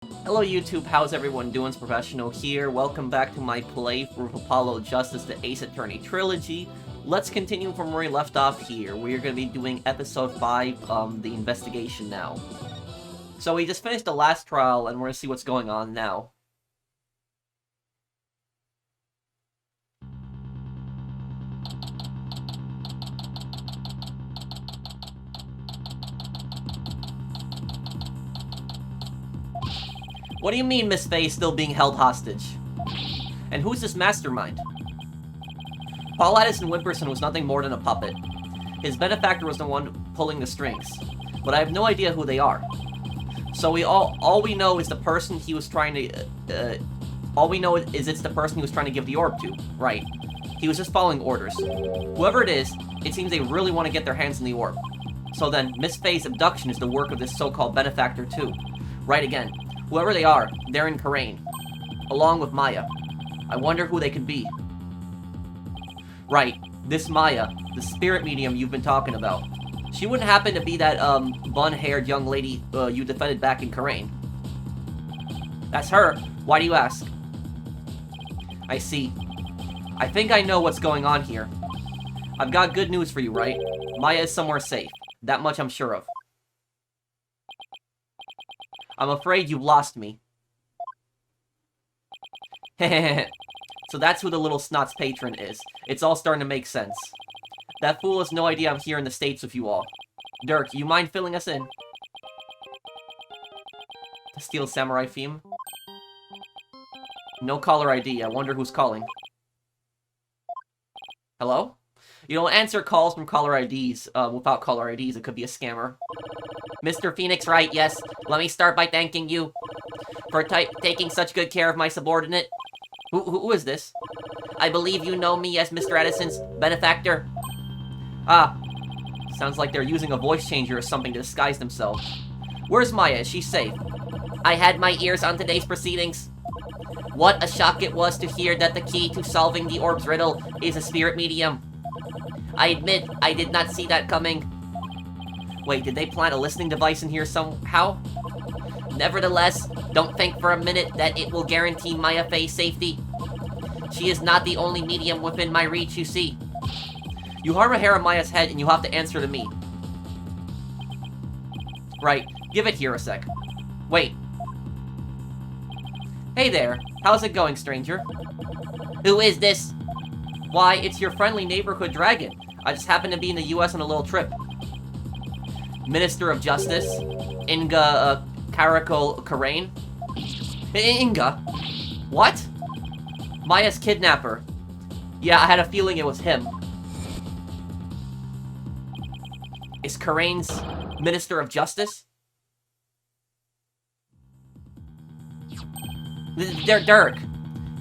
Hello YouTube, how's everyone doing? It's Professional here. Welcome back to my playthrough of Apollo Justice, the Ace Attorney Trilogy. Let's continue from where we left off here. We're going to be doing Episode 5, the investigation now. So we just finished the last trial, and we're going to see what's going on now. What do you mean Miss Faye is still being held hostage? And who's this mastermind? Paul Addison Wimperson was nothing more than a puppet. His benefactor was the one pulling the strings, but I have no idea who they are. So all we know is the person he was trying to, all we know is it's the person he was trying to give the orb to, right? He was just following orders. Whoever it is, it seems they really want to get their hands on the orb. So then, Miss Faye's abduction is the work of this so-called benefactor too. Right again. Whoever they are, they're in Karain, along with Maya. I wonder who they could be. Right, this Maya, the spirit medium you've been talking about. She wouldn't happen to be that, bun-haired young lady you defended back in Karain. That's her. Why do you ask? I see. I think I know what's going on here. I've got good news for you, right? Maya is somewhere safe. That much I'm sure of. I'm afraid you've lost me. So that's who the little snot's patron is. It's all starting to make sense. That fool has no idea I'm here in the States with you all. Dirk, you mind filling us in? The Steel Samurai theme? No caller ID. I wonder who's calling. Hello? You don't answer calls from caller IDs without caller IDs. It could be a scammer. Mr. Phoenix, right, yes. Let me start by thanking you for taking such good care of my subordinate. Who is this? I believe you know me as Mr. Addison's benefactor. Ah, sounds like they're using a voice changer or something to disguise themselves. Where's Maya? Is she safe? I had my ears on today's proceedings. What a shock it was to hear that the key to solving the orb's riddle is a spirit medium. I admit, I did not see that coming. Wait, did they plant a listening device in here somehow? Nevertheless, don't think for a minute that it will guarantee Maya Faye's safety. She is not the only medium within my reach, you see. You harm a hair on Maya's head and you have to answer to me. Right, give it here a sec. Wait. Hey there, how's it going, stranger? Who is this? Why, it's your friendly neighborhood dragon. I just happened to be in the US on a little trip. Minister of Justice, Inga, Karakol Karain? Inga? What? Maya's kidnapper. Yeah, I had a feeling it was him. Is Karain's Minister of Justice? Dirk,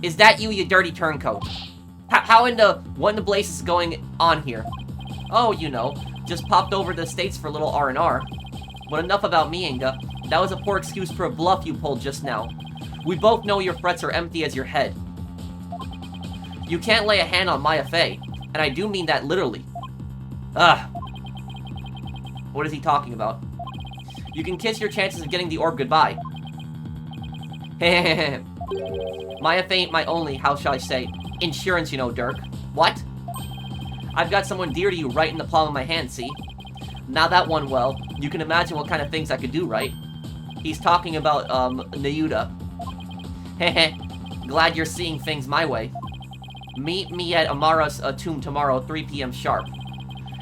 is that you dirty turncoat? How in the, what in the place is going on here? Oh, you know. Just popped over to the States for a little R&R. But enough about me, Inga. That was a poor excuse for a bluff you pulled just now. We both know your threats are empty as your head. You can't lay a hand on Maya Faye, and I do mean that literally. Ugh. What is he talking about? You can kiss your chances of getting the orb goodbye. Maya Faye ain't my only, how shall I say, insurance, you know, Dirk. What? I've got someone dear to you right in the palm of my hand, see? Now that one, well, you can imagine what kind of things I could do, right? He's talking about, Nayuda. Heh. Glad you're seeing things my way. Meet me at Amara's tomb tomorrow, 3 p.m. sharp.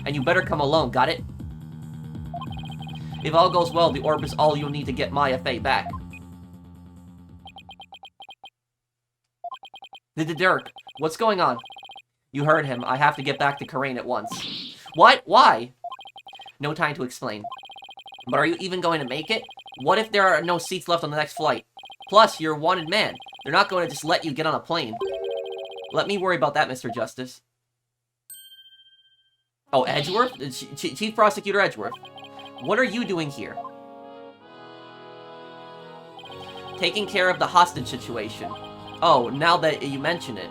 And you better come alone, got it? If all goes well, the orb is all you'll need to get Maya Faye back. Dirk, what's going on? You heard him. I have to get back to Karain at once. What? Why? No time to explain. But are you even going to make it? What if there are no seats left on the next flight? Plus, you're a wanted man. They're not going to just let you get on a plane. Let me worry about that, Mr. Justice. Oh, Edgeworth? Chief Prosecutor Edgeworth. What are you doing here? Taking care of the hostage situation. Oh, now that you mention it.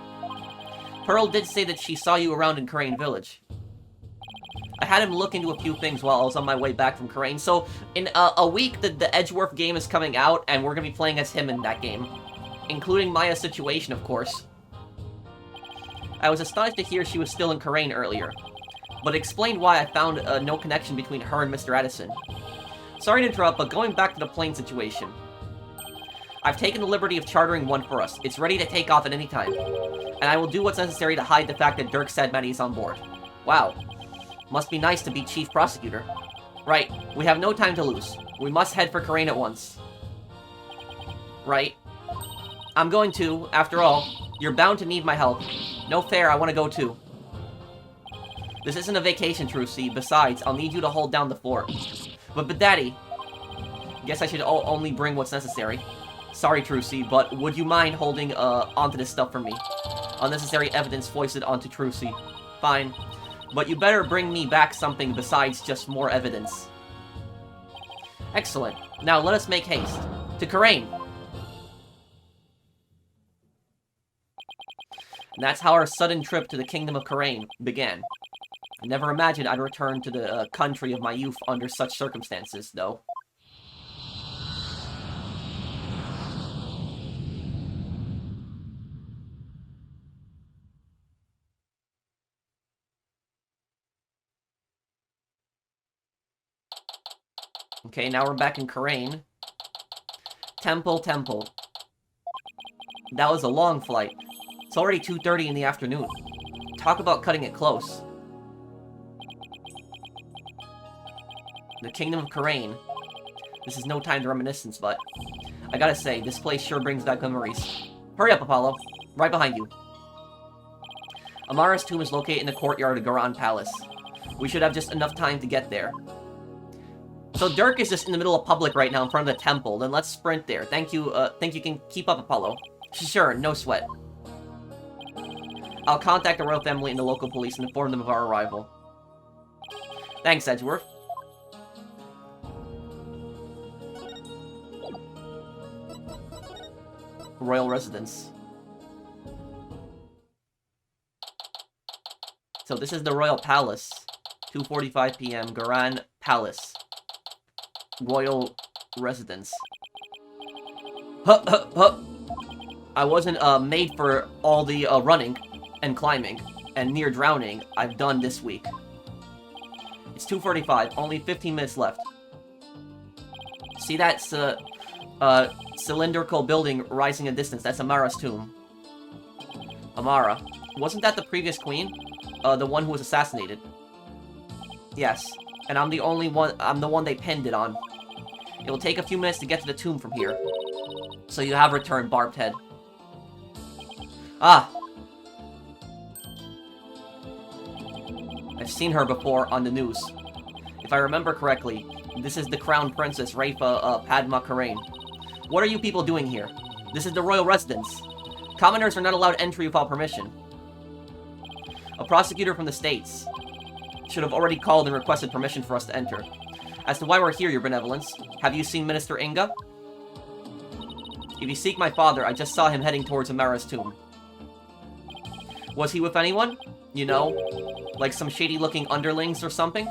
Pearl did say that she saw you around in Karain Village. I had him look into a few things while I was on my way back from Karain. So, in a week, the Edgeworth game is coming out, and we're gonna be playing as him in that game. Including Maya's situation, of course. I was astonished to hear she was still in Karain earlier, but it explained why I found no connection between her and Mr. Edison. Sorry to interrupt, but going back to the plane situation. I've taken the liberty of chartering one for us. It's ready to take off at any time. And I will do what's necessary to hide the fact that Dirk said Maddie is on board. Wow. Must be nice to be chief prosecutor. Right, we have no time to lose. We must head for Karain at once. Right. I'm going to, after all. You're bound to need my help. No fair, I want to go too. This isn't a vacation, Trucy. Besides, I'll need you to hold down the fort. But Daddy... Guess I should only bring what's necessary. Sorry, Trucy, but would you mind holding onto this stuff for me? Unnecessary evidence foisted onto Trucy. Fine. But you better bring me back something besides just more evidence. Excellent. Now let us make haste. To Karain! And that's how our sudden trip to the Kingdom of Karain began. I never imagined I'd return to the country of my youth under such circumstances, though. Okay, now we're back in Karain. Temple. That was a long flight. It's already 2:30 in the afternoon. Talk about cutting it close. The Kingdom of Karain. This is no time to reminiscence, but... I gotta say, this place sure brings back memories. Hurry up, Apollo. Right behind you. Amara's tomb is located in the courtyard of Garan Palace. We should have just enough time to get there. So Dirk is just in the middle of public right now in front of the temple. Then let's sprint there. Think you can keep up, Apollo? Sure, no sweat. I'll contact the royal family and the local police and inform them of our arrival. Thanks, Edgeworth. Royal residence. So this is the royal palace. 2:45 p.m. Garan Palace. Royal residence. I wasn't made for all the running and climbing and near drowning I've done this week. It's 2:45, only 15 minutes left. See that cylindrical building rising in the distance? That's Amara's tomb. Amara. Wasn't that the previous queen? The one who was assassinated. Yes. And I'm the one they pinned it on. It will take a few minutes to get to the tomb from here. So you have returned, Barbed Head. Ah! I've seen her before on the news. If I remember correctly, this is the Crown Princess Raifa Padma Karain. What are you people doing here? This is the royal residence. Commoners are not allowed entry without permission. A prosecutor from the States should have already called and requested permission for us to enter. As to why we're here, Your Benevolence, have you seen Minister Inga? If you seek my father, I just saw him heading towards Amara's tomb. Was he with anyone? You know, like some shady-looking underlings or something?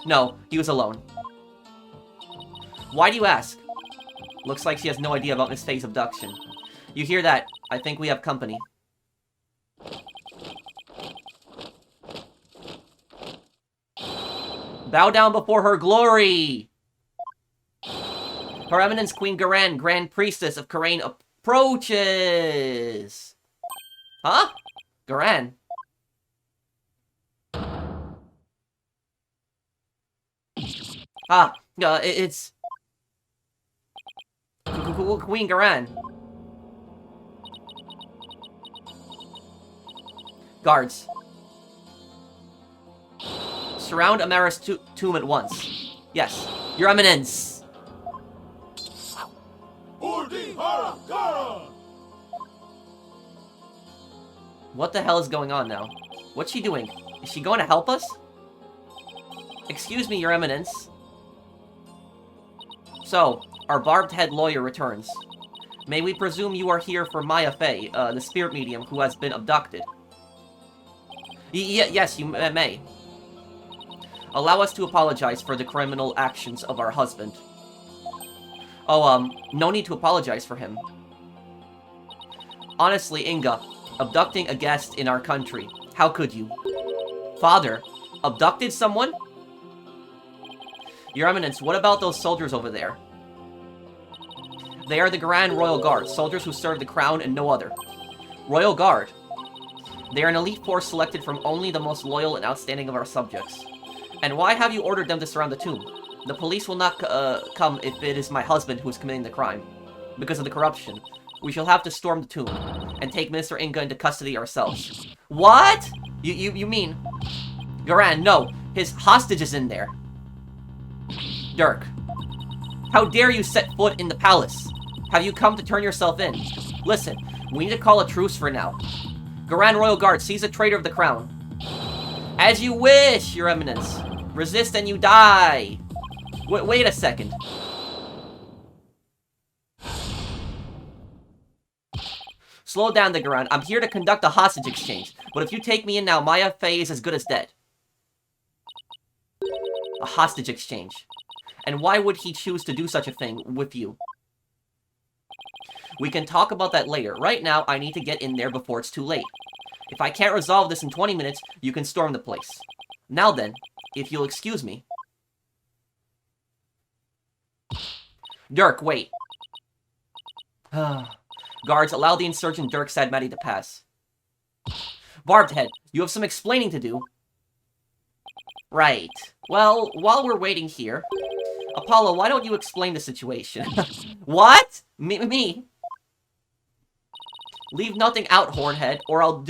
No, he was alone. Why do you ask? Looks like she has no idea about Miss Faye's abduction. You hear that? I think we have company. Bow down before her glory! Her Eminence Queen Garan, Grand Priestess of Karain, approaches! Huh? Garan? Ah, it's... Queen Garan. Guards. Surround Amara's tomb at once. Yes, Your Eminence. What the hell is going on now? What's she doing? Is she going to help us? Excuse me, Your Eminence. So, our barbed-head lawyer returns. May we presume you are here for Maya Fey, the spirit medium who has been abducted? Yes, you may. Allow us to apologize for the criminal actions of our husband. Oh, no need to apologize for him. Honestly, Inga, abducting a guest in our country, how could you? Father, abducted someone? Your Eminence, what about those soldiers over there? They are the Grand Royal Guard, soldiers who serve the crown and no other. Royal Guard. They are an elite force selected from only the most loyal and outstanding of our subjects. And why have you ordered them to surround the tomb? The police will not come if it is my husband who is committing the crime. Because of the corruption. We shall have to storm the tomb and take Minister Inga into custody ourselves. What? You mean... Garan, no. His hostage is in there. Dirk. How dare you set foot in the palace? Have you come to turn yourself in? Listen, we need to call a truce for now. Garan Royal Guard, seize a traitor of the crown. As you wish, Your Eminence. Resist and you die. Wait a second. Slow down, the Garan. I'm here to conduct a hostage exchange. But if you take me in now, Maya Fey is as good as dead. A hostage exchange. And why would he choose to do such a thing with you? We can talk about that later. Right now, I need to get in there before it's too late. If I can't resolve this in 20 minutes, you can storm the place. Now then, if you'll excuse me. Dirk, wait. Guards, allow the insurgent Dirk Sadmati to pass. Barbed Head, you have some explaining to do. Right. Well, while we're waiting here... Apollo, why don't you explain the situation? What? Me? Leave nothing out, Hornhead, or I'll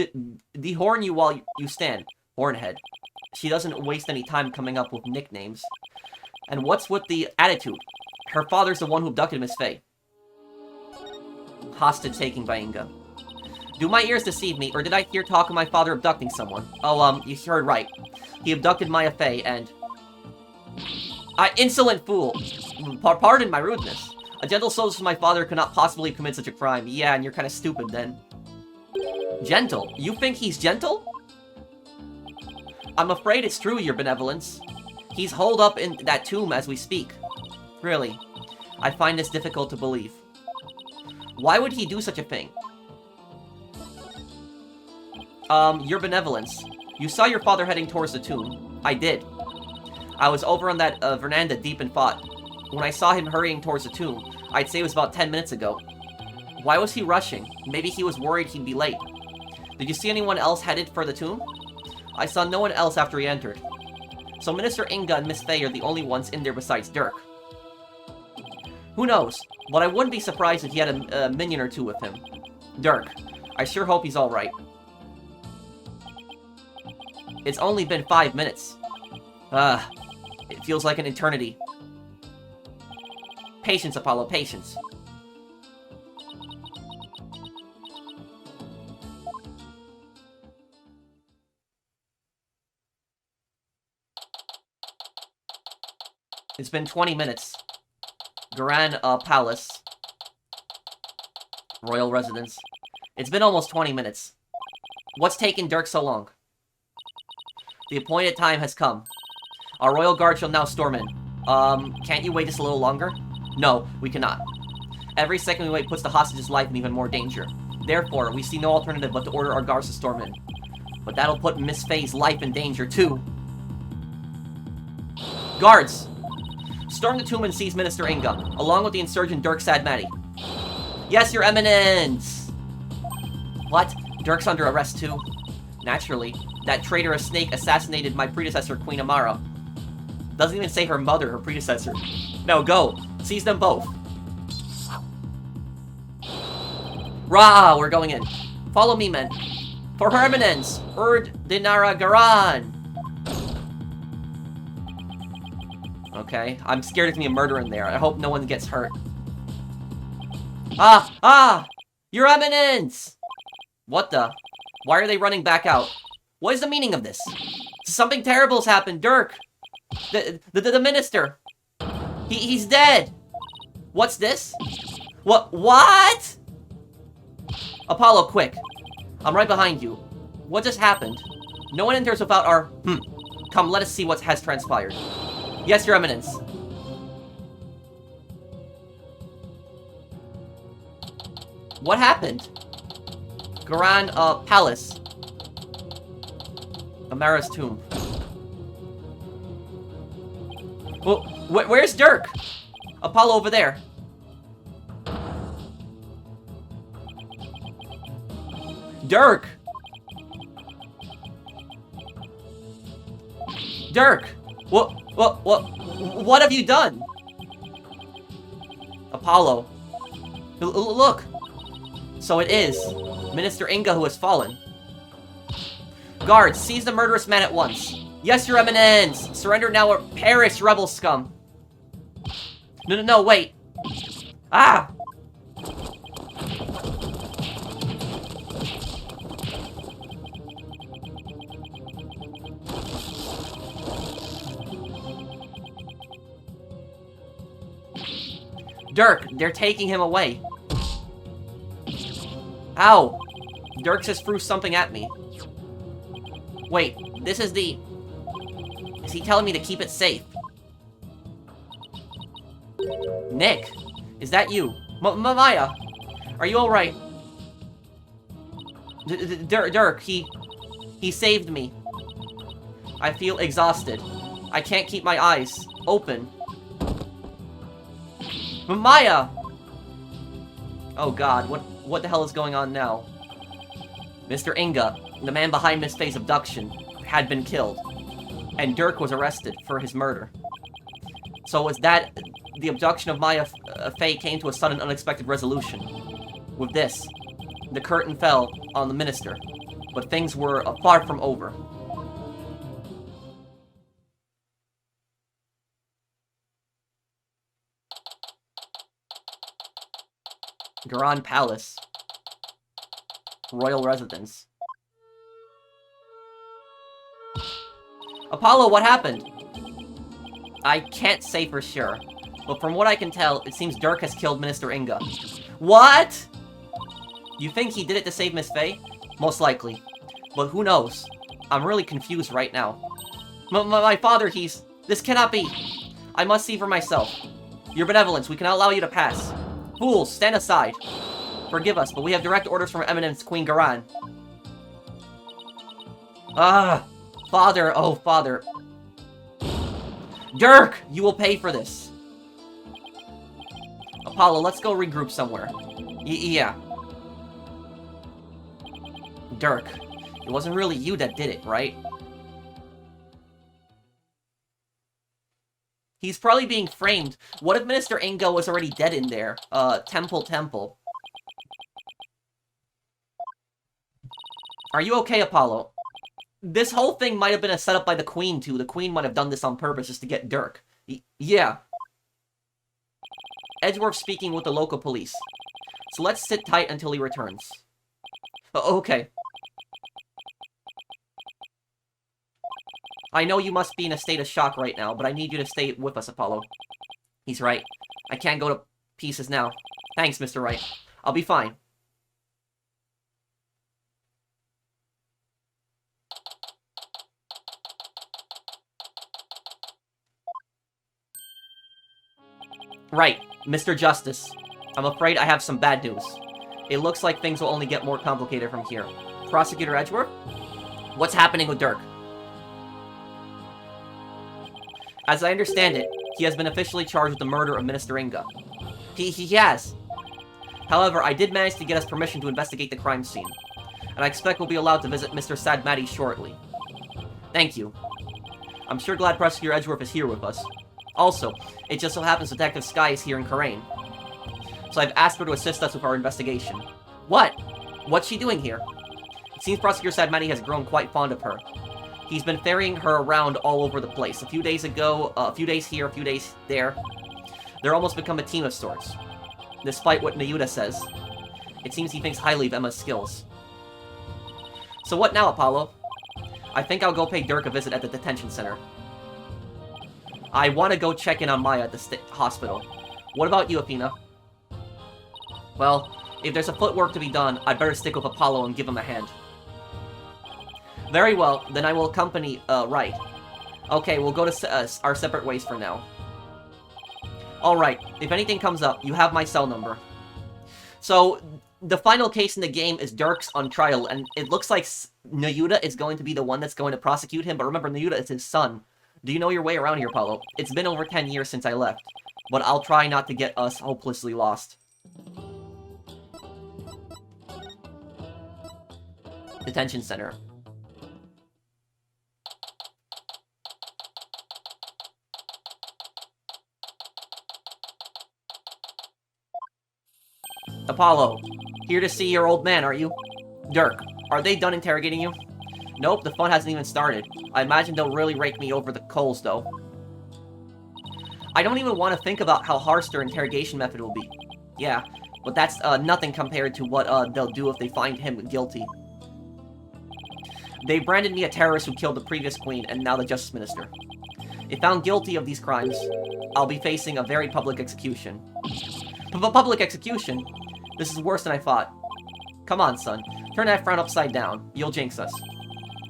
dehorn you while you stand. Hornhead. She doesn't waste any time coming up with nicknames. And what's with the attitude? Her father's the one who abducted Miss Fey. Hostage taking by Inga. Do my ears deceive me, or did I hear talk of my father abducting someone? Oh, you heard right. He abducted Maya Fey, and... Insolent fool! Pardon my rudeness. A gentle soul as my father could not possibly commit such a crime. Yeah, and you're kind of stupid then. Gentle? You think he's gentle? I'm afraid it's true, your benevolence. He's holed up in that tomb as we speak. Really, I find this difficult to believe. Why would he do such a thing? Your benevolence. You saw your father heading towards the tomb. I did. I was over on that veranda deep in thought. When I saw him hurrying towards the tomb, I'd say it was about 10 minutes ago. Why was he rushing? Maybe he was worried he'd be late. Did you see anyone else headed for the tomb? I saw no one else after he entered. So Minister Inga and Miss Fey are the only ones in there besides Dirk. Who knows? But I wouldn't be surprised if he had a minion or two with him. Dirk. I sure hope he's alright. It's only been 5 minutes. It feels like an eternity. Patience, Apollo, patience. It's been 20 minutes. Garan, Palace. Royal Residence. It's been almost 20 minutes. What's taking Dirk so long? The appointed time has come. Our Royal Guard shall now storm in. Can't you wait just a little longer? No, we cannot. Every second we wait puts the hostage's life in even more danger. Therefore, we see no alternative but to order our guards to storm in. But that'll put Miss Fey's life in danger, too. Guards! Storm the tomb and seize Minister Inga, along with the insurgent Dirk Sadmati. Yes, Your Eminence! What? Dirk's under arrest, too? Naturally. That traitorous snake assassinated my predecessor, Queen Amara. Doesn't even say her mother, her predecessor. No, go. Seize them both. Rah! We're going in. Follow me, men. For Her Eminence, Dinara Garan! Okay, I'm scared there's gonna be a murder in there. I hope no one gets hurt. Your Eminence! What the? Why are they running back out? What is the meaning of this? Something terrible has happened, Dirk! The minister! He's dead! What's this? What? Apollo, quick. I'm right behind you. What just happened? No one enters without our, Come, let us see what has transpired. Yes, Your Eminence. What happened? Grand, Palace. Amara's tomb. Well, where's Dirk? Apollo over there. Dirk! Dirk! What have you done? Apollo. Look! So it is Minister Inga who has fallen. Guards, seize the murderous man at once. Yes, Your Eminence! Surrender now or perish, rebel scum! No, wait! Ah! Dirk, they're taking him away. Ow! Dirk just threw something at me. Wait, this is the... Is he telling me to keep it safe? Nick, is that you? Maya, are you alright? Dirk, he saved me. I feel exhausted. I can't keep my eyes open. Maya! Oh god, what the hell is going on now? Mr. Inga, the man behind Miss Faye's abduction, had been killed. And Dirk was arrested for his murder. So was that... The abduction of Maya Faye came to a sudden, unexpected resolution. With this, the curtain fell on the minister. But things were far from over. Grand Palace. Royal residence. Apollo, what happened? I can't say for sure, but from what I can tell, it seems Dirk has killed Minister Inga. What? You think he did it to save Miss Faye? Most likely. But who knows? I'm really confused right now. My father, This cannot be. I must see for myself. Your benevolence, we cannot allow you to pass. Fools, stand aside. Forgive us, but we have direct orders from Her Eminence Queen Garan. Father, oh father. Dirk, you will pay for this. Apollo, let's go regroup somewhere. Yeah. Dirk, it wasn't really you that did it, right? He's probably being framed. What if Minister Inga was already dead in there? Temple. Are you okay, Apollo? This whole thing might have been a setup by the Queen, too. The Queen might have done this on purpose just to get Dirk. Yeah. Edgeworth speaking with the local police. So let's sit tight until he returns. Okay. I know you must be in a state of shock right now, but I need you to stay with us, Apollo. He's right. I can't go to pieces now. Thanks, Mr. Wright. I'll be fine. Right, Mr. Justice. I'm afraid I have some bad news. It looks like things will only get more complicated from here. Prosecutor Edgeworth? What's happening with Dirk? As I understand it, he has been officially charged with the murder of Minister Inga. He has. However, I did manage to get us permission to investigate the crime scene. And I expect we'll be allowed to visit Mr. Sadmati shortly. Thank you. I'm sure glad Prosecutor Edgeworth is here with us. Also, it just so happens Detective Sky is here in Karain. So I've asked her to assist us with our investigation. What? What's she doing here? It seems Prosecutor Sadmati has grown quite fond of her. He's been ferrying her around all over the place. A few days ago, a few days here, a few days there. They're almost become a team of sorts. Despite what Nayuda says. It seems he thinks highly of Emma's skills. So what now, Apollo? I think I'll go pay Dirk a visit at the detention center. I want to go check in on Maya at the hospital. What about you, Athena? Well, if there's a footwork to be done, I'd better stick with Apollo and give him a hand. Very well, then I will accompany, Wright. Okay, we'll go to our separate ways for now. Alright, if anything comes up, you have my cell number. So, the final case in the game is Dirk's on trial, and it looks like Nayuta is going to be the one that's going to prosecute him, but remember, Nayuta is his son. Do you know your way around here, Paulo? It's been over 10 years since I left, but I'll try not to get us hopelessly lost. Detention center. Apollo, here to see your old man, are you? Dirk, are they done interrogating you? Nope, the fun hasn't even started. I imagine they'll really rake me over the coals, though. I don't even want to think about how harsh their interrogation method will be. Yeah, but that's nothing compared to what they'll do if they find him guilty. They branded me a terrorist who killed the previous queen and now the justice minister. If found guilty of these crimes, I'll be facing a very public execution. Public execution? This is worse than I thought. Come on, son. Turn that frown upside down. You'll jinx us.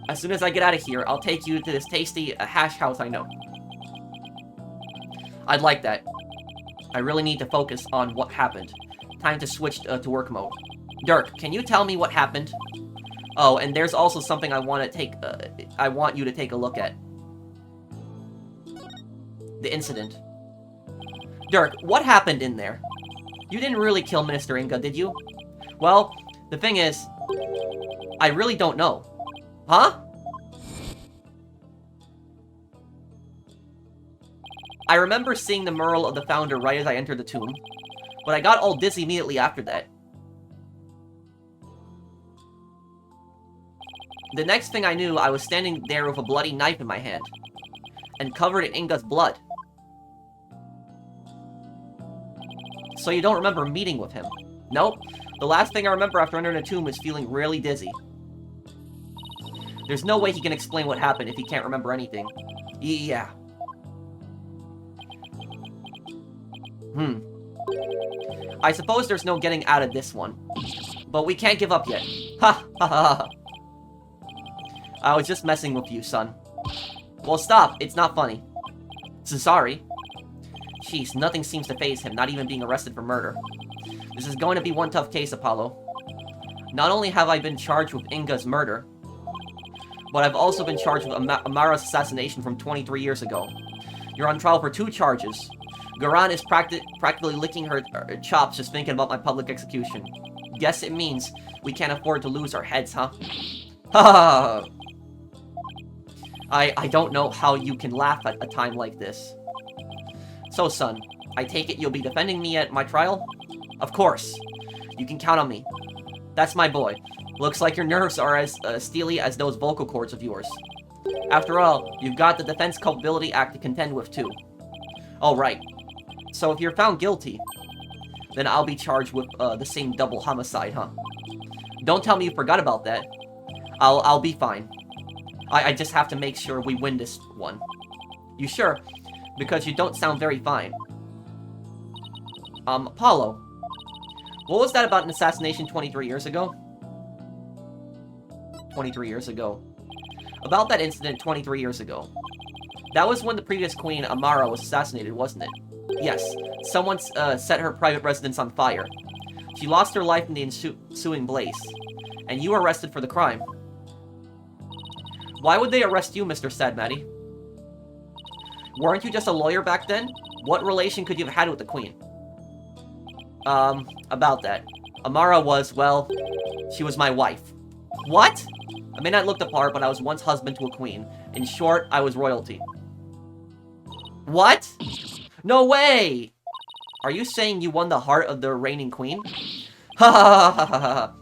As soon as I get out of here, I'll take you to this tasty hash house I know. I'd like that. I really need to focus on what happened. Time to switch to work mode. Dirk, can you tell me what happened? Oh, and there's also something I want you to take a look at. The incident. Dirk, what happened in there? You didn't really kill Minister Inga, did you? Well, the thing is, I really don't know. Huh? I remember seeing the mural of the founder right as I entered the tomb, but I got all dizzy immediately after that. The next thing I knew, I was standing there with a bloody knife in my hand, and covered in Inga's blood. So you don't remember meeting with him? Nope. The last thing I remember after entering the tomb is feeling really dizzy. There's no way he can explain what happened if he can't remember anything. Yeah. I suppose there's no getting out of this one. But we can't give up yet. Ha ha ha. I was just messing with you, son. Well, stop. It's not funny. So sorry. Jeez, nothing seems to faze him, not even being arrested for murder. This is going to be one tough case, Apollo. Not only have I been charged with Inga's murder, but I've also been charged with Amara's assassination from 23 years ago. You're on trial for 2 charges. Garan is practically licking her chops just thinking about my public execution. Guess it means we can't afford to lose our heads, huh? Ha! I don't know how you can laugh at a time like this. So, son, I take it you'll be defending me at my trial? Of course. You can count on me. That's my boy. Looks like your nerves are as steely as those vocal cords of yours. After all, you've got the Defense Culpability Act to contend with, too. Alright. So if you're found guilty, then I'll be charged with the same double homicide, huh? Don't tell me you forgot about that. I'll be fine. I just have to make sure we win this one. You sure? Because you don't sound very fine. Apollo. What was that about an assassination 23 years ago? 23 years ago. About that incident 23 years ago. That was when the previous queen, Amara, was assassinated, wasn't it? Yes. Someone set her private residence on fire. She lost her life in the ensuing blaze. And you were arrested for the crime. Why would they arrest you, Mr. Sadmatty? Weren't you just a lawyer back then? What relation could you have had with the queen? About that. Amara was, well, she was my wife. What? I may not look the part, but I was once husband to a queen. In short, I was royalty. What? No way! Are you saying you won the heart of the reigning queen? Ha ha ha ha ha.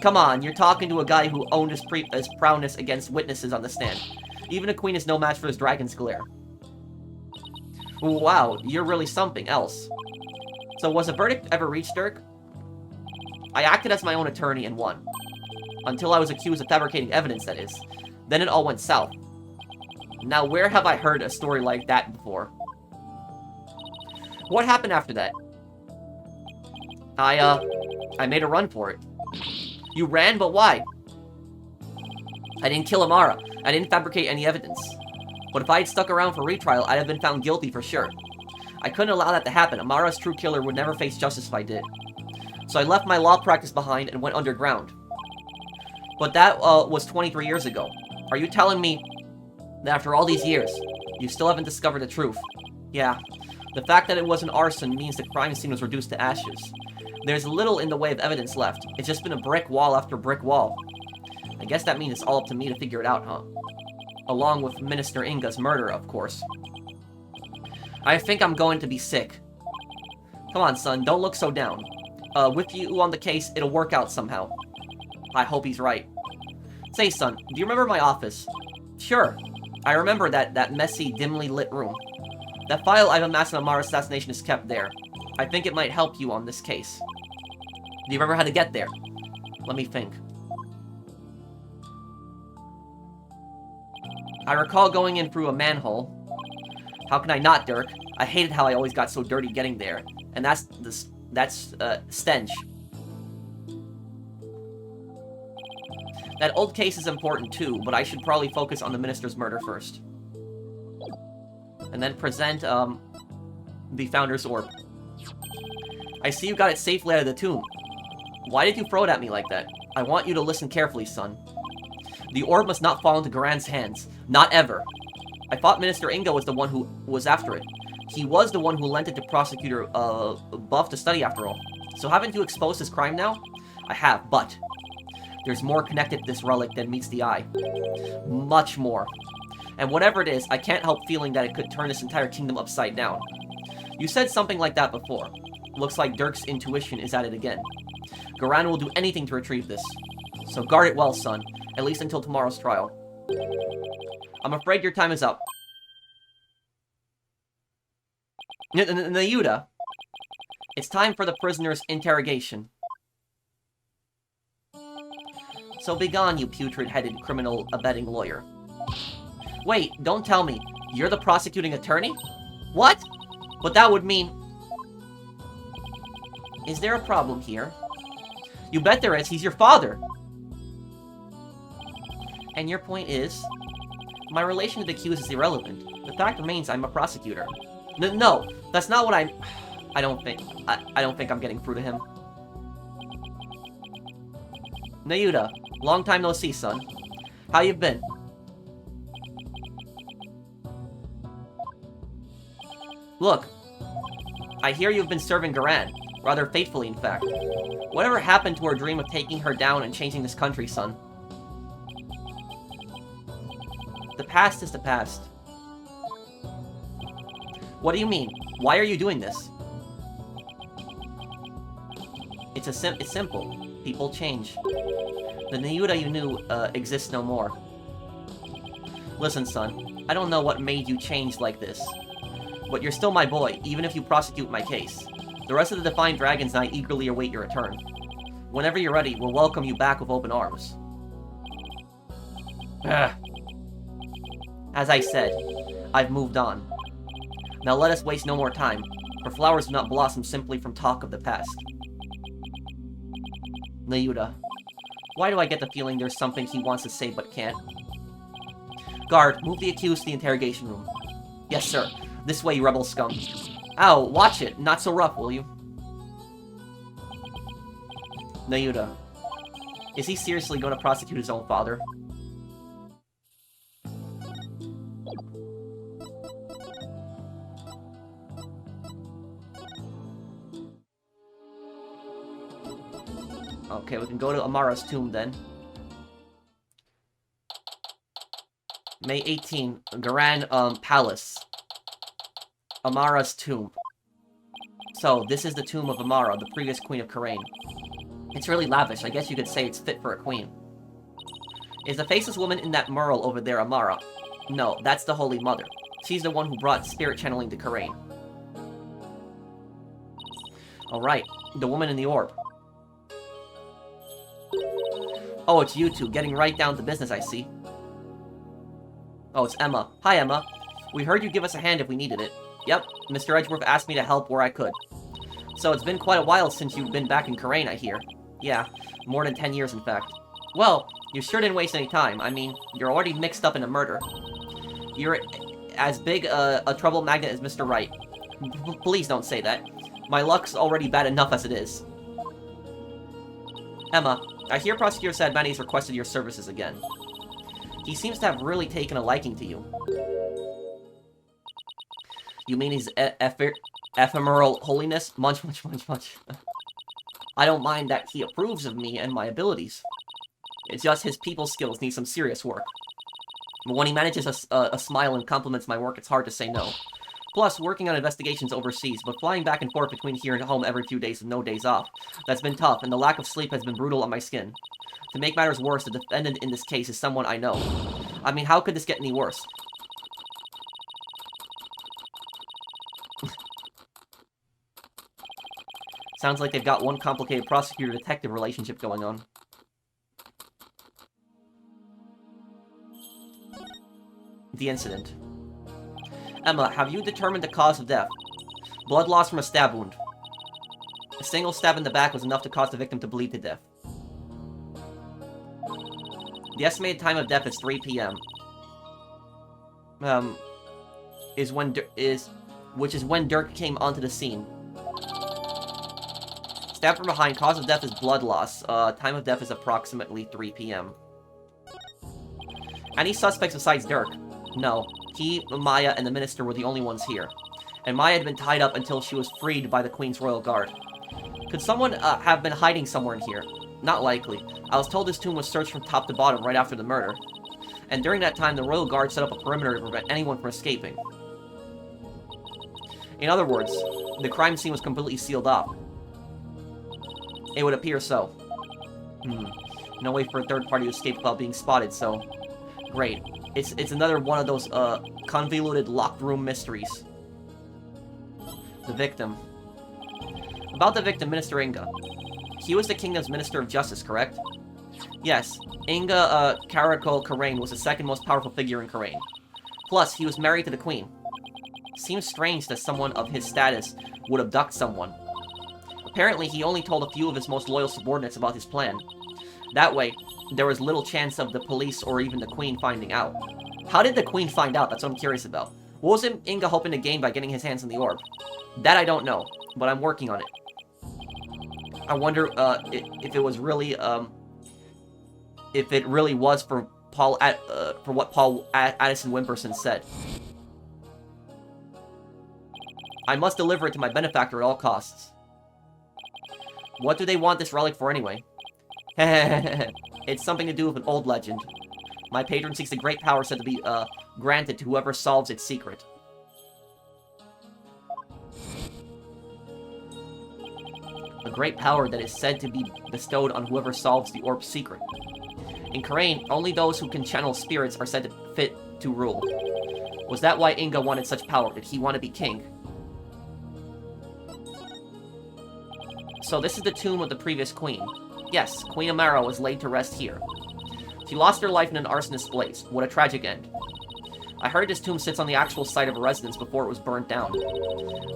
Come on, you're talking to a guy who owned his prowess against witnesses on the stand. Even a queen is no match for his dragon's glare. Wow, you're really something else. So was a verdict ever reached, Dirk? I acted as my own attorney and won. Until I was accused of fabricating evidence, that is. Then it all went south. Now, where have I heard a story like that before? What happened after that? I made a run for it. You ran, but why? I didn't kill Amara. I didn't fabricate any evidence. But if I had stuck around for retrial, I'd have been found guilty for sure. I couldn't allow that to happen. Amara's true killer would never face justice if I did. So I left my law practice behind and went underground. But that was 23 years ago. Are you telling me that after all these years, you still haven't discovered the truth? Yeah. The fact that it was an arson means the crime scene was reduced to ashes. There's little in the way of evidence left. It's just been a brick wall after brick wall. I guess that means it's all up to me to figure it out, huh? Along with Minister Inga's murder, of course. I think I'm going to be sick. Come on, son, don't look so down. With you on the case, it'll work out somehow. I hope he's right. Say, son, do you remember my office? Sure. I remember that messy, dimly lit room. That file I've amassed on Amara's assassination is kept there. I think it might help you on this case. Do you remember how to get there? Let me think. I recall going in through a manhole. How can I not, Dirk? I hated how I always got so dirty getting there. And that's stench. That old case is important too, but I should probably focus on the minister's murder first. And then present, the Founder's Orb. I see you got it safely out of the tomb. Why did you throw it at me like that? I want you to listen carefully, son. The orb must not fall into Garan's hands. Not ever. I thought Minister Inga was the one who was after it. He was the one who lent it to Prosecutor, Buff to study after all. So haven't you exposed his crime now? I have, but there's more connected to this relic than meets the eye. Much more. And whatever it is, I can't help feeling that it could turn this entire kingdom upside down. You said something like that before. Looks like Dirk's intuition is at it again. Garan will do anything to retrieve this. So guard it well, son. At least until tomorrow's trial. I'm afraid your time is up. Nayuda. It's time for the prisoner's interrogation. So begone, you putrid-headed criminal abetting lawyer. Wait, don't tell me. You're the prosecuting attorney? What? But that would mean... Is there a problem here? You bet there is. He's your father. And your point is? My relation to the accused is irrelevant. The fact remains I'm a prosecutor. No, that's not what I'm... I don't think I'm getting through to him. Nayuda, long time no see, son. How you been? Look, I hear you've been serving Garan. Rather faithfully, in fact. Whatever happened to our dream of taking her down and changing this country, son? The past is the past. What do you mean? Why are you doing this? It's simple. People change. The Nayuda you knew, exists no more. Listen, son. I don't know what made you change like this. But you're still my boy, even if you prosecute my case. The rest of the Defiant Dragons and I eagerly await your return. Whenever you're ready, we'll welcome you back with open arms. As I said, I've moved on. Now let us waste no more time, for flowers do not blossom simply from talk of the past. Nayuda, why do I get the feeling there's something he wants to say but can't? Guard, move the accused to the interrogation room. Yes, sir. This way, you rebel scum. Ow, watch it. Not so rough, will you? Nayuda, is he seriously going to prosecute his own father? Okay, we can go to Amara's tomb then. May 18, Garan, Palace. Amara's tomb. So, this is the tomb of Amara, the previous queen of Karain. It's really lavish. I guess you could say it's fit for a queen. Is the faceless woman in that mural over there Amara? No, that's the Holy Mother. She's the one who brought spirit channeling to Karain. Alright, the woman in the orb. Oh, it's you two, getting right down to business, I see. Oh, it's Emma. Hi, Emma. We heard you'd give us a hand if we needed it. Yep, Mr. Edgeworth asked me to help where I could. So it's been quite a while since you've been back in Karain, I hear. Yeah, more than 10 years, in fact. Well, You sure didn't waste any time. I mean, you're already mixed up in a murder. You're as big a trouble magnet as Mr. Wright. Please don't say that. My luck's already bad enough as it is. Emma, I hear Prosecutor Sadmani's requested your services again. He seems to have really taken a liking to you. You mean his ephemeral holiness? Munch. I don't mind that he approves of me and my abilities. It's just his people skills need some serious work. But when he manages a smile and compliments my work, it's hard to say no. Plus, working on investigations overseas, but flying back and forth between here and home every few days with no days off. That's been tough, and the lack of sleep has been brutal on my skin. To make matters worse, the defendant in this case is someone I know. I mean, how could this get any worse? Sounds like they've got one complicated prosecutor-detective relationship going on. The incident. Emma, have you determined the cause of death? Blood loss from a stab wound. A single stab in the back was enough to cause the victim to bleed to death. The estimated time of death is 3 p.m. Which is when Dirk came onto the scene. Stabbed from behind, cause of death is blood loss. Time of death is approximately 3 p.m. Any suspects besides Dirk? No. He, Maya, and the minister were the only ones here. And Maya had been tied up until she was freed by the Queen's Royal Guard. Could someone have been hiding somewhere in here? Not likely. I was told this tomb was searched from top to bottom right after the murder. And during that time, the Royal Guard set up a perimeter to prevent anyone from escaping. In other words, the crime scene was completely sealed off. It would appear so. No way for a third party to escape without being spotted, so... Great. It's another one of those, convoluted locked room mysteries. The victim. About the victim, Minister Inga. He was the kingdom's Minister of Justice, correct? Yes. Inga, Karakol Karain was the second most powerful figure in Karain. Plus, he was married to the Queen. Seems strange that someone of his status would abduct someone. Apparently, he only told a few of his most loyal subordinates about his plan. That way, there was little chance of the police or even the Queen finding out. How did the Queen find out? That's what I'm curious about. What was Inga hoping to gain by getting his hands on the orb? That I don't know, but I'm working on it. I wonder if it was really if it really was for what Paul Addison Wimperson said. I must deliver it to my benefactor at all costs. What do they want this relic for anyway? It's something to do with an old legend. My patron seeks a great power said to be granted to whoever solves its secret. A great power that is said to be bestowed on whoever solves the orb's secret. In Karain, only those who can channel spirits are said to fit to rule. Was that why Inga wanted such power? Did he want to be king? So this is the tomb of the previous queen. Yes, Queen Amara was laid to rest here. She lost her life in an arsonist's blaze. What a tragic end. I heard this tomb sits on the actual site of a residence before it was burnt down.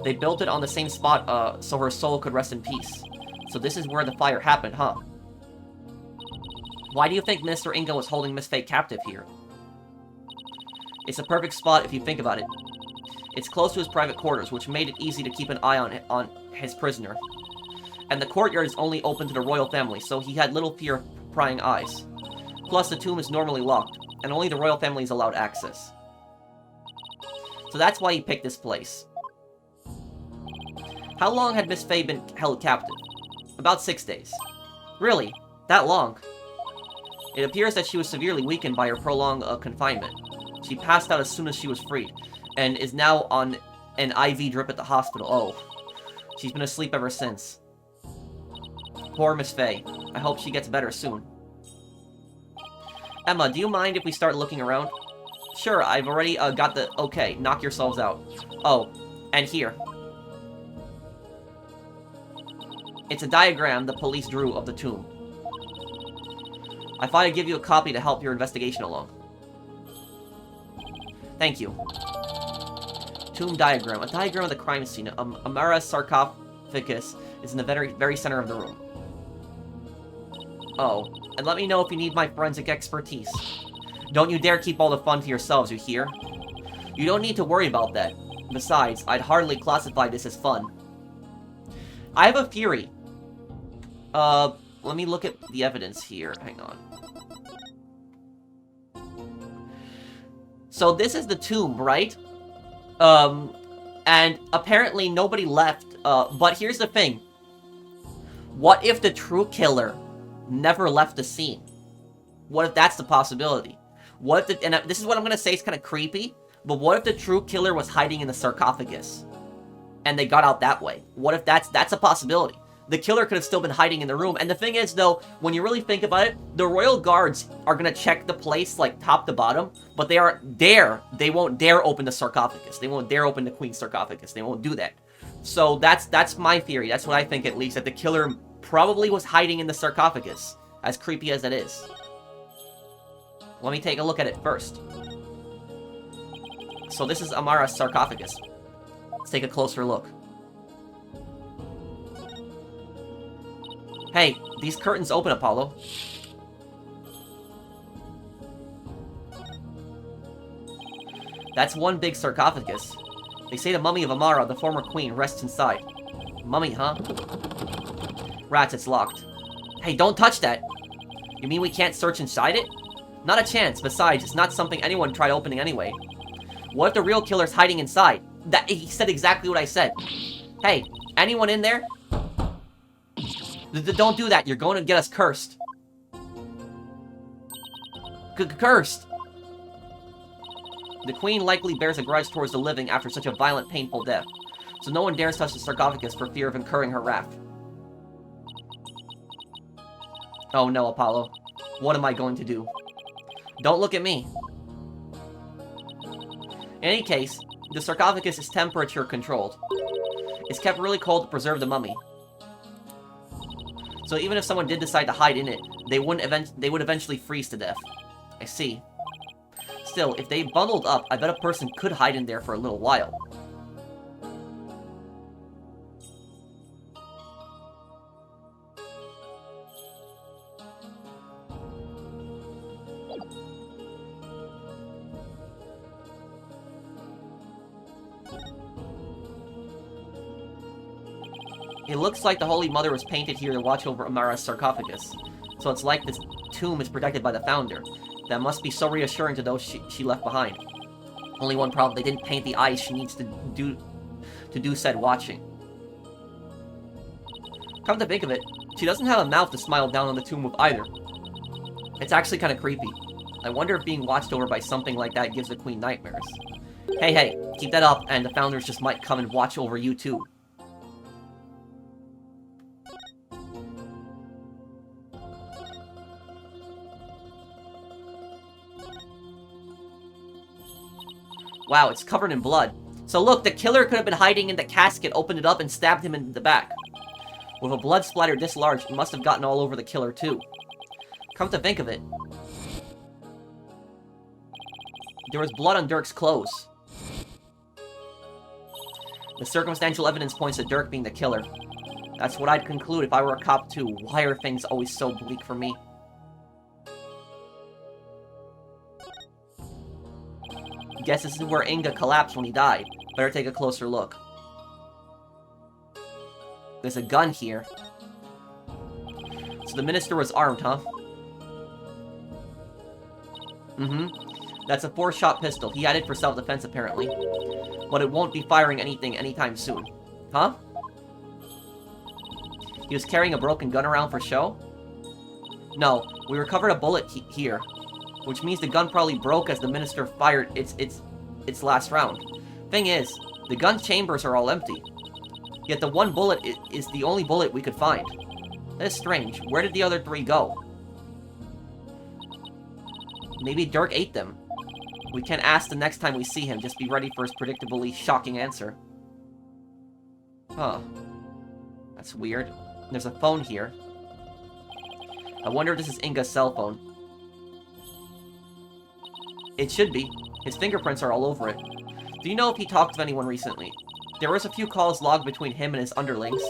They built it on the same spot so her soul could rest in peace. So this is where the fire happened, huh? Why do you think Mr. Inga was holding Miss Faye captive here? It's a perfect spot if you think about it. It's close to his private quarters, which made it easy to keep an eye on his prisoner. And the courtyard is only open to the royal family, so he had little fear of prying eyes. Plus, the tomb is normally locked, and only the royal family is allowed access. So that's why he picked this place. How long had Miss Faye been held captive? About 6 days. Really? That long? It appears that she was severely weakened by her prolonged confinement. She passed out as soon as she was freed, and is now on an IV drip at the hospital. Oh, she's been asleep ever since. Poor Miss Faye. I hope she gets better soon. Emma, do you mind if we start looking around? Sure, I've already got the... Okay, knock yourselves out. Oh, and here. It's a diagram the police drew of the tomb. I thought I'd give you a copy to help your investigation along. Thank you. Tomb diagram. A diagram of the crime scene. Amara's sarcophagus is in the very center of the room. Oh, and let me know if you need my forensic expertise. Don't you dare keep all the fun to yourselves, you hear? You don't need to worry about that. Besides, I'd hardly classify this as fun. I have a theory. Let me look at the evidence here. Hang on. So this is the tomb, right? And apparently nobody left. But here's the thing. What if the true killer never left the scene? What if that's the possibility? What if and this is what I'm gonna say is kind of creepy, but what if the true killer was hiding in the sarcophagus? And they got out that way? What if that's a possibility? The killer could have still been hiding in the room. And the thing is, though, when you really think about it, the royal guards are gonna check the place, like, top to bottom, but they won't dare open the sarcophagus. They won't dare open the queen's sarcophagus. They won't do that. So that's my theory. That's what I think, at least, that the killer probably was hiding in the sarcophagus, as creepy as it is. Let me take a look at it first. So this is Amara's sarcophagus. Let's take a closer look. Hey, these curtains open, Apollo. That's one big sarcophagus. They say the mummy of Amara, the former queen, rests inside. Mummy, huh? Rats, it's locked. Hey, don't touch that! You mean we can't search inside it? Not a chance. Besides, it's not something anyone tried opening anyway. What if the real killer's hiding inside? He said exactly what I said. Hey, anyone in there? Don't do that. You're going to get us cursed. Cursed! The queen likely bears a grudge towards the living after such a violent, painful death, so no one dares touch the sarcophagus for fear of incurring her wrath. Oh no, Apollo. What am I going to do? Don't look at me. In any case, the sarcophagus is temperature controlled. It's kept really cold to preserve the mummy. So even if someone did decide to hide in it, they would eventually freeze to death. I see. Still, if they bundled up, I bet a person could hide in there for a little while. It looks like the Holy Mother was painted here to watch over Amara's sarcophagus. So it's like this tomb is protected by the founder. That must be so reassuring to those she left behind. Only one problem, they didn't paint the eyes she needs to do said watching. Come to think of it, she doesn't have a mouth to smile down on the tomb with either. It's actually kind of creepy. I wonder if being watched over by something like that gives the queen nightmares. Hey, keep that up and the founders just might come and watch over you too. Wow, it's covered in blood. So look, the killer could have been hiding in the casket, opened it up, and stabbed him in the back. With a blood splatter this large, it must have gotten all over the killer too. Come to think of it. There was blood on Dirk's clothes. The circumstantial evidence points to Dirk being the killer. That's what I'd conclude if I were a cop too. Why are things always so bleak for me? Guess this is where Inga collapsed when he died. Better take a closer look. There's a gun here. So the minister was armed, huh? That's a 4-shot pistol. He had it for self-defense, apparently. But it won't be firing anything anytime soon. Huh? He was carrying a broken gun around for show? No, we recovered a bullet here. Which means the gun probably broke as the minister fired its last round. Thing is, the gun chambers are all empty. Yet the one bullet is the only bullet we could find. That is strange. Where did the other 3 go? Maybe Dirk ate them. We can ask the next time we see him. Just be ready for his predictably shocking answer. Huh. That's weird. There's a phone here. I wonder if this is Inga's cell phone. It should be. His fingerprints are all over it. Do you know if he talked to anyone recently? There was a few calls logged between him and his underlings.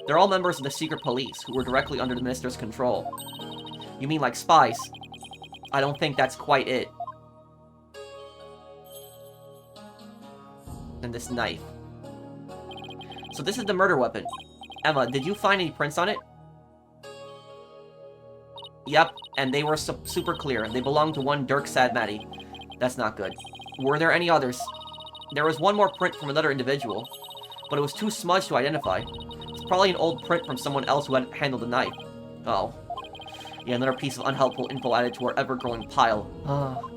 They're all members of the secret police, who were directly under the minister's control. You mean like spies? I don't think that's quite it. And this knife. So this is the murder weapon. Emma, did you find any prints on it? Yep, and they were super clear. They belonged to one Dirk Sadmatty. That's not good. Were there any others? There was one more print from another individual, but it was too smudged to identify. It's probably an old print from someone else who hadn't handled the knife. Oh. Yeah, another piece of unhelpful info added to our ever-growing pile.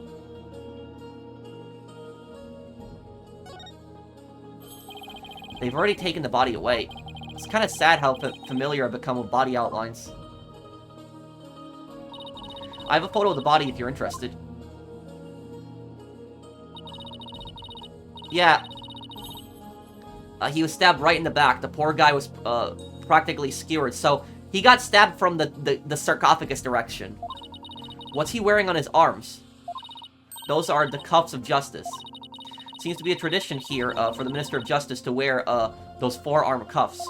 They've already taken the body away. It's kind of sad how familiar I've become with body outlines. I have a photo of the body if you're interested. Yeah. He was stabbed right in the back. The poor guy was practically skewered. So he got stabbed from the sarcophagus direction. What's he wearing on his arms? Those are the cuffs of justice. Seems to be a tradition here for the Minister of Justice to wear those forearm cuffs.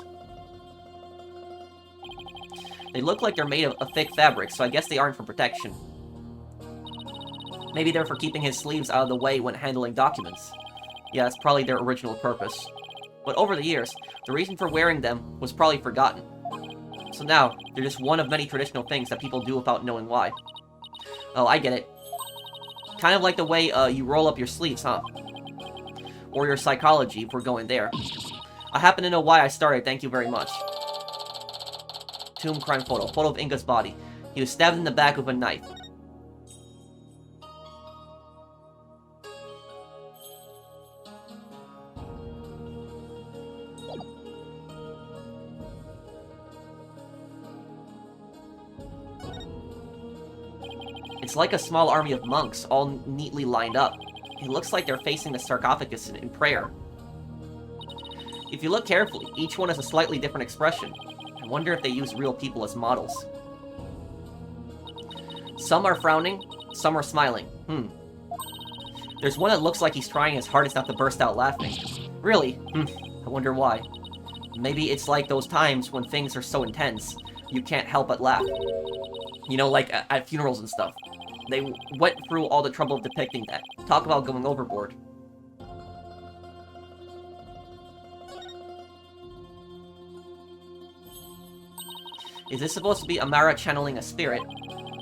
They look like they're made of thick fabric, so I guess they aren't for protection. Maybe they're for keeping his sleeves out of the way when handling documents. Yeah, that's probably their original purpose. But over the years, the reason for wearing them was probably forgotten. So now, they're just one of many traditional things that people do without knowing why. Oh, I get it. Kind of like the way you roll up your sleeves, huh? Or your psychology, if we're going there. I happen to know why I started, thank you very much. Tomb crime photo. Photo of Inga's body. He was stabbed in the back with a knife. It's like a small army of monks, all neatly lined up. It looks like they're facing the sarcophagus in prayer. If you look carefully, each one has a slightly different expression. I wonder if they use real people as models. Some are frowning, some are smiling. There's one that looks like he's trying his hardest not to burst out laughing. Really? I wonder why. Maybe it's like those times when things are so intense, you can't help but laugh. You know, like at funerals and stuff. They went through all the trouble of depicting that. Talk about going overboard. Is this supposed to be Amara channeling a spirit?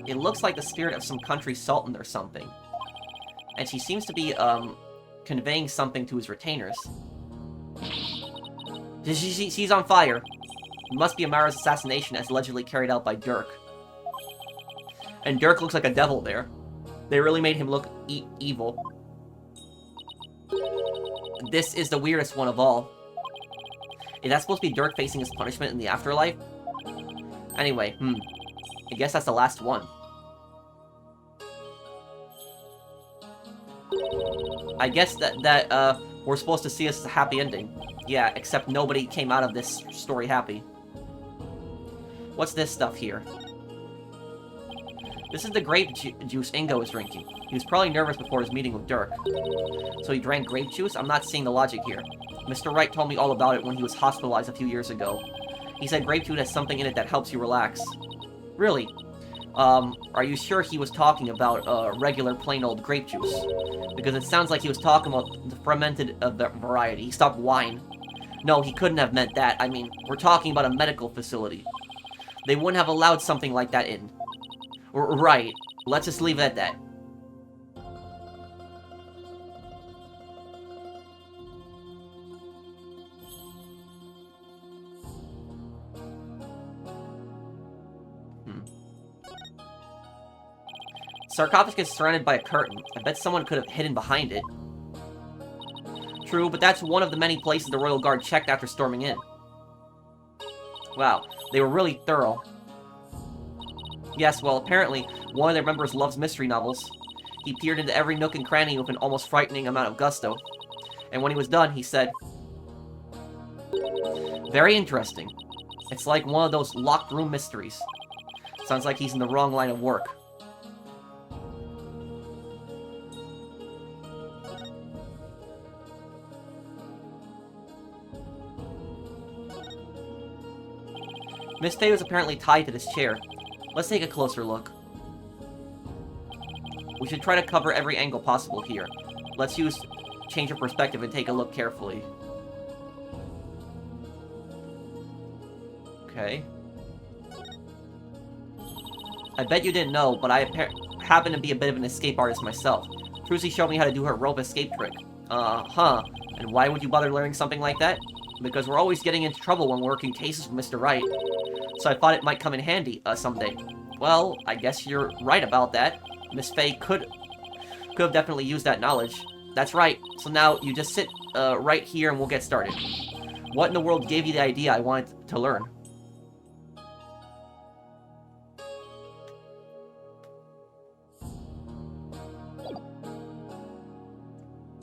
It looks like the spirit of some country sultan or something. And she seems to be, conveying something to his retainers. She's on fire. It must be Amara's assassination as allegedly carried out by Dirk. And Dirk looks like a devil there. They really made him look evil. This is the weirdest one of all. Is that supposed to be Dirk facing his punishment in the afterlife? Anyway, I guess that's the last one. I guess that we're supposed to see this as a happy ending. Yeah, except nobody came out of this story happy. What's this stuff here? This is the grape juice Ingo was drinking. He was probably nervous before his meeting with Dirk. So he drank grape juice? I'm not seeing the logic here. Mr. Wright told me all about it when he was hospitalized a few years ago. He said grape juice has something in it that helps you relax. Really? Are you sure he was talking about regular plain old grape juice? Because it sounds like he was talking about the fermented variety. He stopped wine. No, he couldn't have meant that. I mean, we're talking about a medical facility. They wouldn't have allowed something like that in. Right. Let's just leave it at that. Sarcophagus is surrounded by a curtain. I bet someone could have hidden behind it. True, but that's one of the many places the Royal Guard checked after storming in. Wow, they were really thorough. Yes, well, apparently, one of their members loves mystery novels. He peered into every nook and cranny with an almost frightening amount of gusto. And when he was done, he said, "Very interesting. It's like one of those locked room mysteries. Sounds like he's in the wrong line of work." Miss Fay was apparently tied to this chair. Let's take a closer look. We should try to cover every angle possible here. Let's use change of perspective and take a look carefully. Okay. I bet you didn't know, but I happen to be a bit of an escape artist myself. Trucy showed me how to do her rope escape trick. Uh-huh. And why would you bother learning something like that? Because we're always getting into trouble when working cases with Mr. Wright. So I thought it might come in handy, someday. Well, I guess you're right about that. Miss Faye could have definitely used that knowledge. That's right. So now you just sit, right here and we'll get started. What in the world gave you the idea I wanted to learn?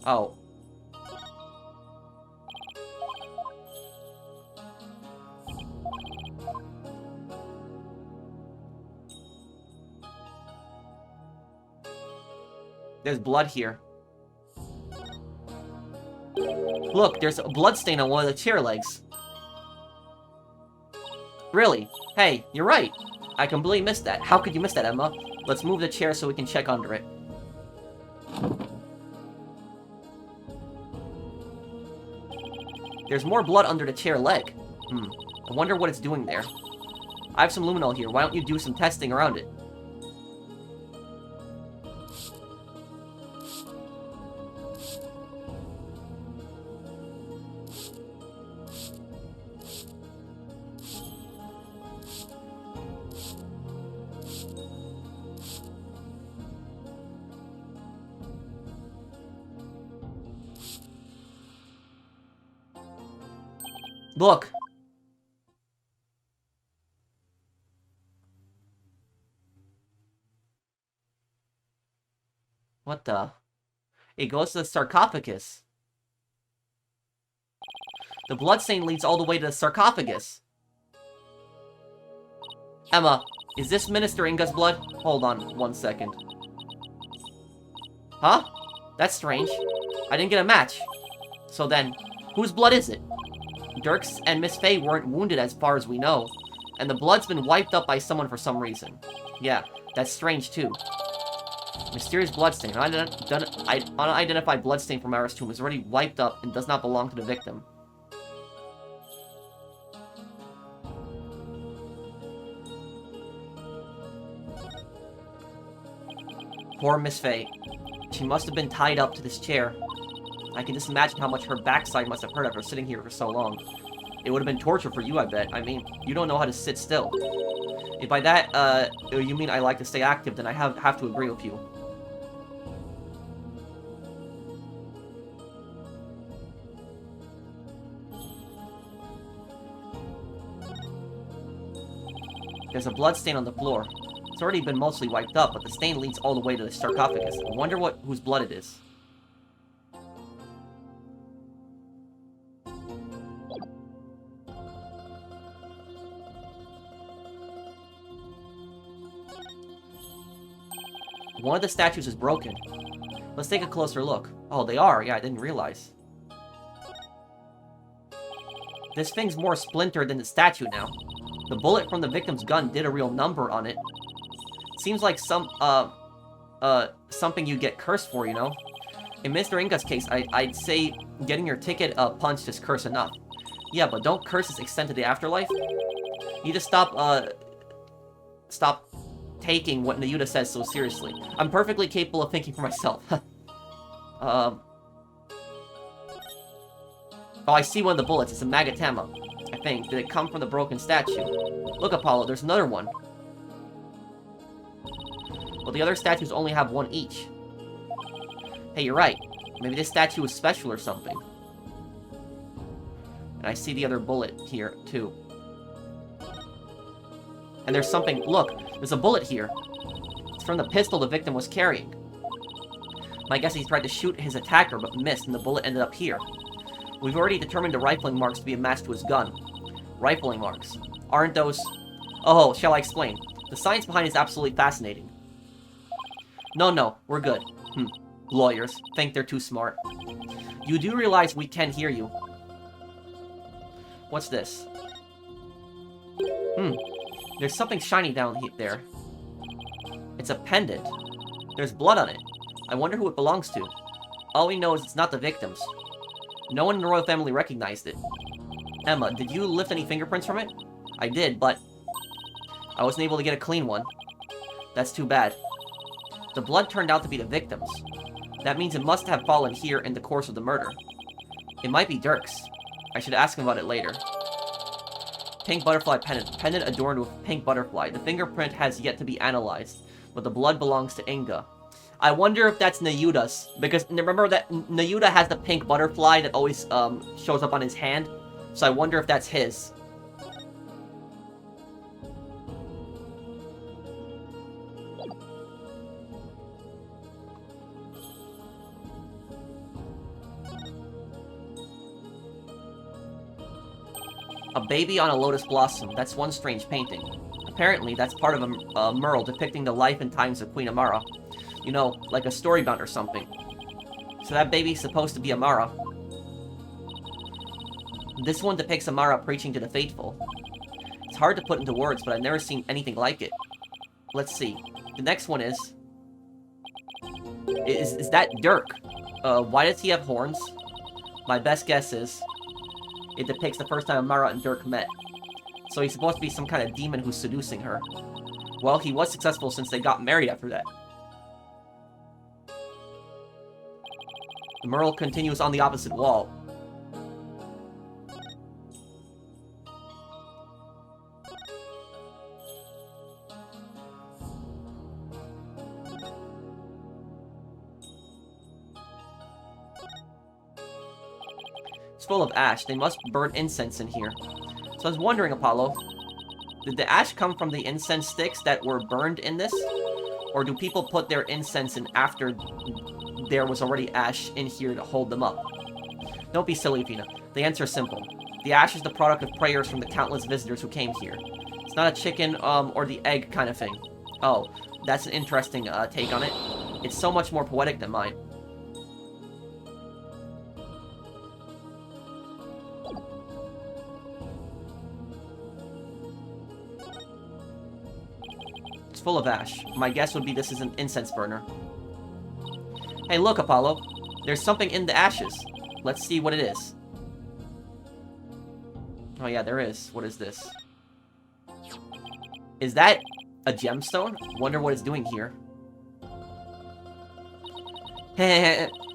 Oh. There's blood here. Look, there's a blood stain on one of the chair legs. Really? Hey, you're right. I completely missed that. How could you miss that, Emma? Let's move the chair so we can check under it. There's more blood under the chair leg. I wonder what it's doing there. I have some luminol here. Why don't you do some testing around it? Look! What the? It goes to the sarcophagus. The bloodstain leads all the way to the sarcophagus. Emma, is this Minister Inga's blood? Hold on 1 second. Huh? That's strange. I didn't get a match. So then, whose blood is it? Dirk's and Miss Faye weren't wounded as far as we know, and the blood's been wiped up by someone for some reason. Yeah, that's strange too. Mysterious bloodstain. Unidentified bloodstain from Mara's tomb is already wiped up and does not belong to the victim. Poor Miss Faye. She must have been tied up to this chair. I can just imagine how much her backside must have hurt after sitting here for so long. It would have been torture for you, I bet. I mean, you don't know how to sit still. If by that, you mean I like to stay active, then I have to agree with you. There's a blood stain on the floor. It's already been mostly wiped up, but the stain leads all the way to the sarcophagus. I wonder whose blood it is. One of the statues is broken. Let's take a closer look. Oh, they are? Yeah, I didn't realize. This thing's more splintered than the statue now. The bullet from the victim's gun did a real number on it. Seems like something you get cursed for, you know? In Mr. Inga's case, I'd say getting your ticket punched is curse enough. Yeah, but don't curses extend to the afterlife? You need to stop taking what Nayuta says so seriously. I'm perfectly capable of thinking for myself. Oh, I see one of the bullets. It's a Magatama, I think. Did it come from the broken statue? Look, Apollo, there's another one. Well, the other statues only have one each. Hey, you're right. Maybe this statue is special or something. And I see the other bullet here, too. And there's something... Look, there's a bullet here. It's from the pistol the victim was carrying. My guess he tried to shoot his attacker, but missed, and the bullet ended up here. We've already determined the rifling marks to be a match to his gun. Rifling marks. Aren't those... Oh, shall I explain? The science behind it is absolutely fascinating. No, we're good. Lawyers. Think they're too smart. You do realize we can hear you. What's this? There's something shiny down there. It's a pendant. There's blood on it. I wonder who it belongs to. All we know is it's not the victims. No one in the royal family recognized it. Emma, did you lift any fingerprints from it? I did, but I wasn't able to get a clean one. That's too bad. The blood turned out to be the victims. That means it must have fallen here in the course of the murder. It might be Dirk's. I should ask him about it later. Pink butterfly pendant. Pendant adorned with pink butterfly. The fingerprint has yet to be analyzed, but the blood belongs to Inga. I wonder if that's Nayuta's, because remember that Nayuta has the pink butterfly that always shows up on his hand, so I wonder if that's his. A baby on a lotus blossom. That's one strange painting. Apparently, that's part of a mural depicting the life and times of Queen Amara. You know, like a storybound or something. So that baby's supposed to be Amara. This one depicts Amara preaching to the faithful. It's hard to put into words, but I've never seen anything like it. Let's see. The next one is that Dirk? Why does he have horns? My best guess is it depicts the first time Amara and Dirk met. So he's supposed to be some kind of demon who's seducing her. Well, he was successful since they got married after that. The mural continues on the opposite wall. It's full of ash. They must burn incense in here. So I was wondering, Apollo, did the ash come from the incense sticks that were burned in this? Or do people put their incense in after there was already ash in here to hold them up? Don't be silly, Fina. The answer is simple. The ash is the product of prayers from the countless visitors who came here. It's not a chicken, or the egg kind of thing. Oh, that's an interesting, take on it. It's so much more poetic than mine. Full of ash. My guess would be this is an incense burner. Hey, look, Apollo. There's something in the ashes. Let's see what it is. Oh yeah, there is. What is this? Is that a gemstone? Wonder what it's doing here.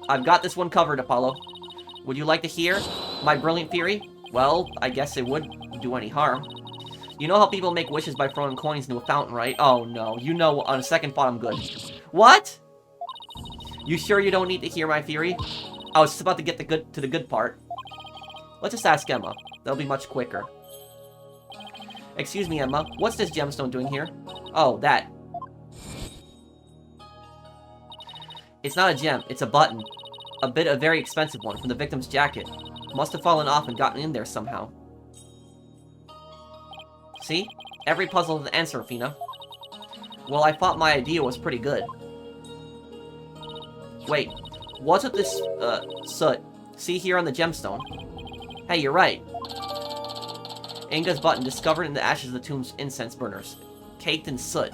I've got this one covered, Apollo. Would you like to hear my brilliant theory? Well, I guess it wouldn't do any harm. You know how people make wishes by throwing coins into a fountain, right? Oh no, you know, on a second thought I'm good. What? You sure you don't need to hear my theory? I was just about to get to the good part. Let's just ask Emma. That'll be much quicker. Excuse me, Emma. What's this gemstone doing here? Oh, that. It's not a gem, it's a button. A very expensive one from the victim's jacket. Must have fallen off and gotten in there somehow. See? Every puzzle has an answer, Fina. Well, I thought my idea was pretty good. Wait, what's with this, soot? See here on the gemstone? Hey, you're right. Inga's button discovered in the ashes of the tomb's incense burners. Caked in soot.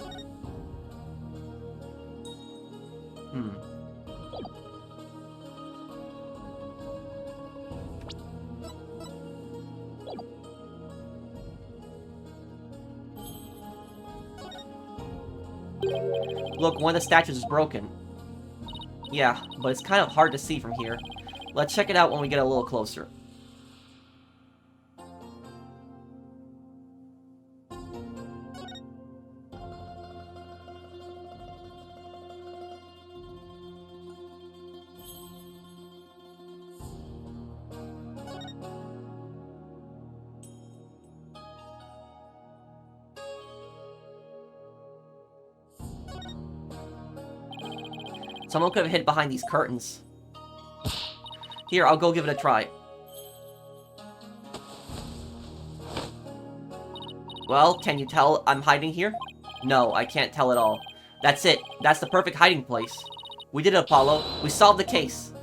Look, one of the statues is broken. Yeah, but it's kind of hard to see from here. Let's check it out when we get a little closer. Someone could have hid behind these curtains. Here, I'll go give it a try. Well, can you tell I'm hiding here? No, I can't tell at all. That's it. That's the perfect hiding place. We did it, Apollo. We solved the case.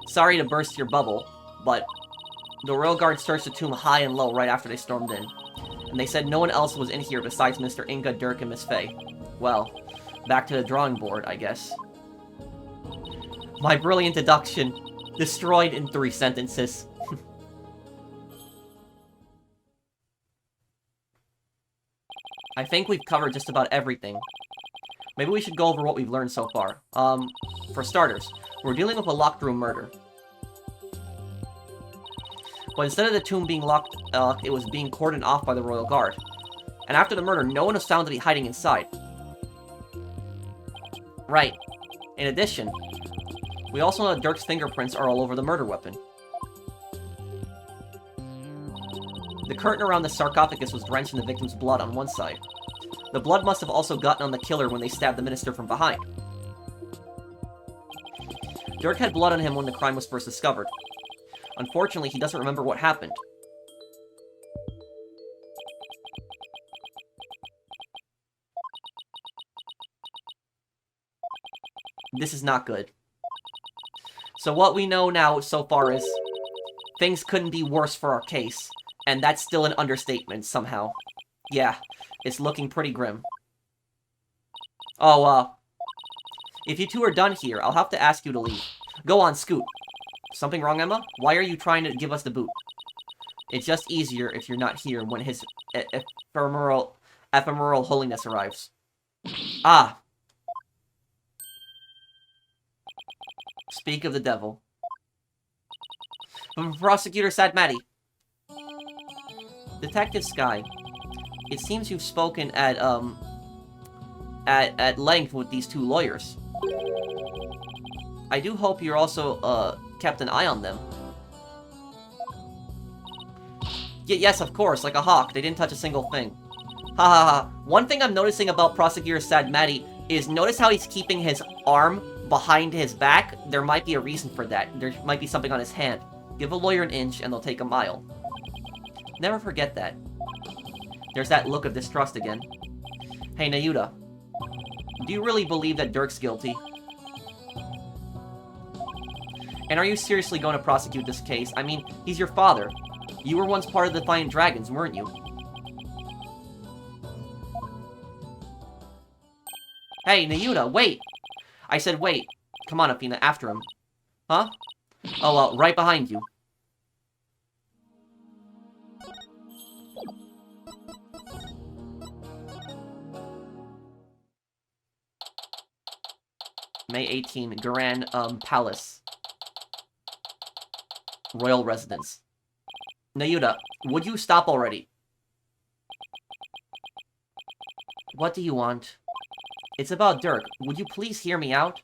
Sorry to burst your bubble, but the royal guard searched the tomb high and low right after they stormed in. And they said no one else was in here besides Mr. Inga, Dirk, and Miss Faye. Well, Back to the drawing board, I guess. My brilliant deduction. Destroyed in 3 sentences. I think we've covered just about everything. Maybe we should go over what we've learned so far. For starters, we're dealing with a locked room murder. But instead of the tomb being locked, it was being cordoned off by the Royal Guard. And after the murder, no one was found to be hiding inside. Right. In addition, we also know that Dirk's fingerprints are all over the murder weapon. The curtain around the sarcophagus was drenched in the victim's blood on one side. The blood must have also gotten on the killer when they stabbed the minister from behind. Dirk had blood on him when the crime was first discovered. Unfortunately, he doesn't remember what happened. This is not good. So what we know now so far is things couldn't be worse for our case, and that's still an understatement somehow. Yeah, it's looking pretty grim. Oh, if you two are done here, I'll have to ask you to leave. Go on, scoot. Something wrong, Emma? Why are you trying to give us the boot? It's just easier if you're not here when his ephemeral holiness arrives. Ah. Speak of the devil. Prosecutor Sadmati. Detective Sky. It seems you've spoken at length with these 2 lawyers. I do hope you're also, kept an eye on them. Yes, of course, like a hawk. They didn't touch a single thing. Ha ha ha. One thing I'm noticing about Prosecutor Sadmati is notice how he's keeping his arm behind his back? There might be a reason for that. There might be something on his hand. Give a lawyer an inch and they'll take a mile. Never forget that. There's that look of distrust again. Hey, Nayuta. Do you really believe that Dirk's guilty? And are you seriously going to prosecute this case? I mean, he's your father. You were once part of the Defiant Dragons, weren't you? Hey, Nayuta, wait! I said wait. Come on, Athena, after him. Huh? Oh, well, right behind you. May 18, Grand, Palace. Royal Residence. Nayuta, would you stop already? What do you want? It's about Dirk. Would you please hear me out?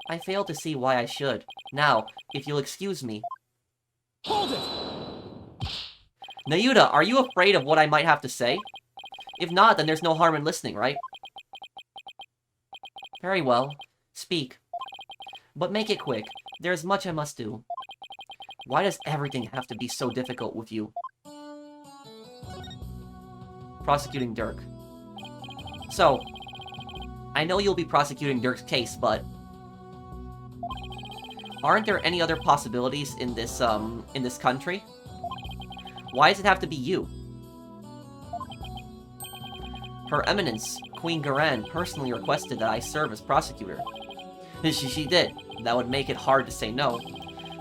I fail to see why I should. Now, if you'll excuse me. Hold it! Nayuta, are you afraid of what I might have to say? If not, then there's no harm in listening, right? Very well. Speak. But make it quick. There is much I must do. Why does everything have to be so difficult with you? Prosecuting Dirk. So, I know you'll be prosecuting Dirk's case, but aren't there any other possibilities in this country? Why does it have to be you? Her Eminence, Queen Garan, personally requested that I serve as prosecutor. She did. That would make it hard to say no.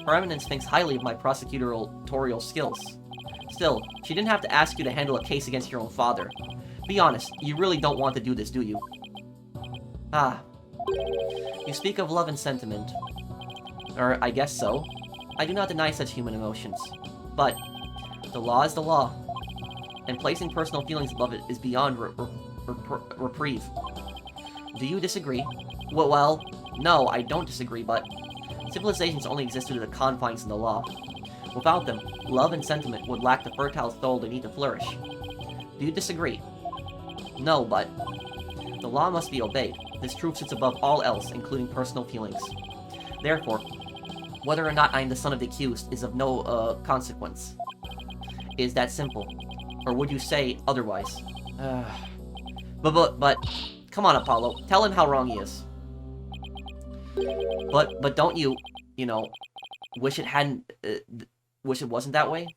Her Eminence thinks highly of my prosecutorial skills. Still, she didn't have to ask you to handle a case against your own father. Be honest, you really don't want to do this, do you? Ah. You speak of love and sentiment. Or, I guess so. I do not deny such human emotions. But, the law is the law. And placing personal feelings above it is beyond reprieve. Do you disagree? Well, no, I don't disagree, but civilizations only exist due to the confines of the law. Without them, love and sentiment would lack the fertile soil they need to flourish. Do you disagree? No, but the law must be obeyed. This truth sits above all else, including personal feelings. Therefore, whether or not I am the son of the accused is of no consequence. It is that simple. Or would you say otherwise? But, come on, Apollo. Tell him how wrong he is. But don't you, wish it hadn't, wish it wasn't that way?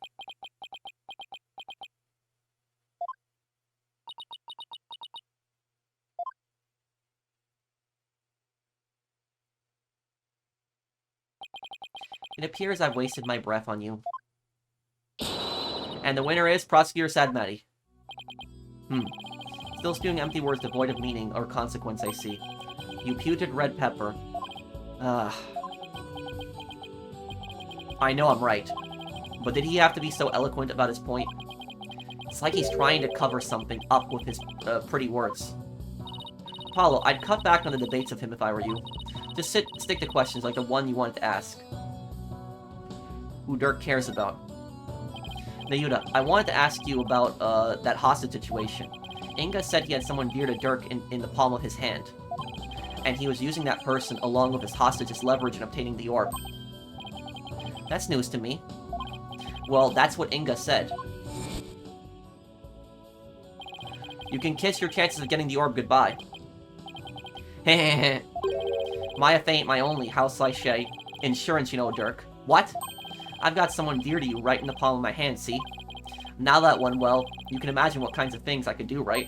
appears I've wasted my breath on you. And the winner is Prosecutor Sadmati. Still spewing empty words devoid of meaning or consequence, I see. You putrid red pepper. I know I'm right. But did he have to be so eloquent about his point? It's like he's trying to cover something up with his pretty words. Apollo, I'd cut back on the debates of him if I were you. Just stick to questions like the one you wanted to ask. Who Dirk cares about. Nayuta, I wanted to ask you about that hostage situation. Inga said he had someone dear to Dirk in the palm of his hand. And he was using that person along with his hostage as leverage in obtaining the orb. That's news to me. Well, that's what Inga said. You can kiss your chances of getting the orb goodbye. Hehehe. My fate ain't my only house sachet. Insurance, you know, Dirk. What? I've got someone dear to you right in the palm of my hand, see? Now that one, well, you can imagine what kinds of things I could do, right?